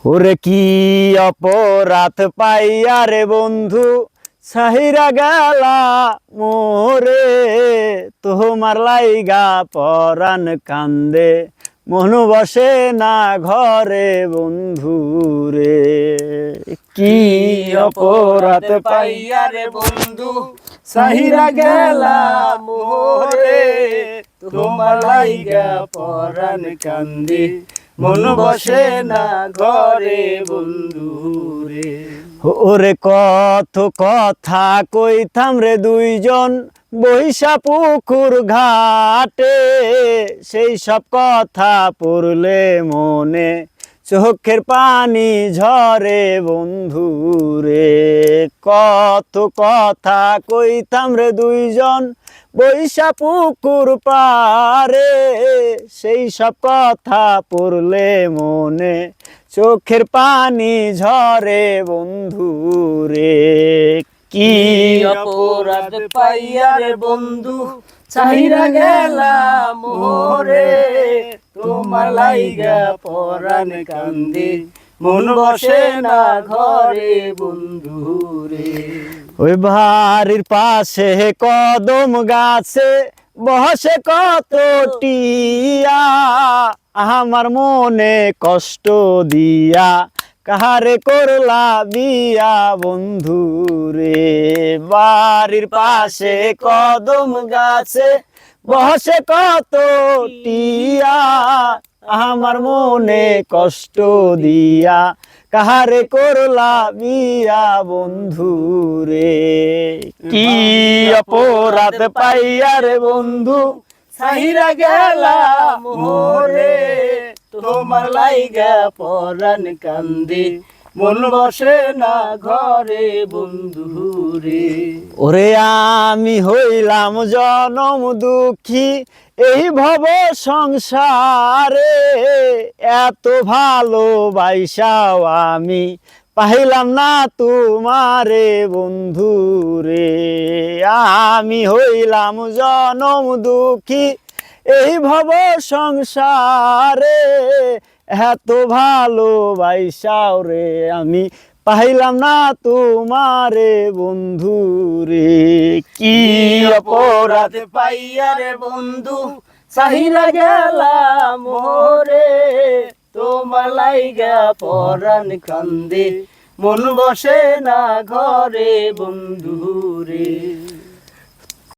ওরে কি অপরাধ পাইয়া রে বন্ধু সাহিরা গেলা মোরে, তোমার লাইগা পরাণ কান্দে মন বসে না ঘরে বন্ধু রে। কি অপরাধ পাইয়া রে বন্ধু সাহিরা গেলা মোরে, তোমার লাইগা পরাণ কান্দে মন বসে না ঘরে বন্ধু রে। ওরে কত কথা কইতাম রে দুইজন বৈশা পুকুর ঘাটে, সেই সব কথা পড়লে মনে চোখের পানি ঝরে বন্ধু রে। কত কথা কইতাম রে দুইজন বৈশা পুকুর পারে, সেই সব কথা পড়লে মনে চোখের পানি ঝরে বন্ধু রে। কি অপরাধ পাইয়া রে বন্ধু চাহিরা গেলা মোরে, তোমার লাইগা পরাণ কান্দে মন বসে না ঘরে বন্ধু রে। ওই বাড়ির পাশে কদম গাছে বসে কত টিয়া, আমার মনে কষ্ট দিয়া কাহারে করলা বিয়া বন্ধু রে। বাড়ির পাশে কদম গাছে বসে কত টিয়া, আমার মনে কষ্ট দিয়া কাহারে করলা বিয়া বন্ধু রে। কি অপরাধ পাইয়া রে বন্ধু চাহিরা গেলা মোরে, তোমার লাইগা পরাণ কান্দে মন বসে না ঘরে বন্ধু রে। ওরে আমি হইলাম জনম দুঃখী এই ভব সংসারে, এত ভালোবাসাও আমি পাইলাম না তোমারে বন্ধু রে। আমি হইলাম জনম দুঃখী এই ভব সংসারে, এত ভালোবাসাও রে আমি পাইলাম না তোমারে বন্ধু রে। কি অপরাধ পাইয়া রে বন্ধু চাহিরা গেলা মোরে, তোমার লাইগা পরাণ কান্দে মন বসে না ঘরে বন্ধু রে।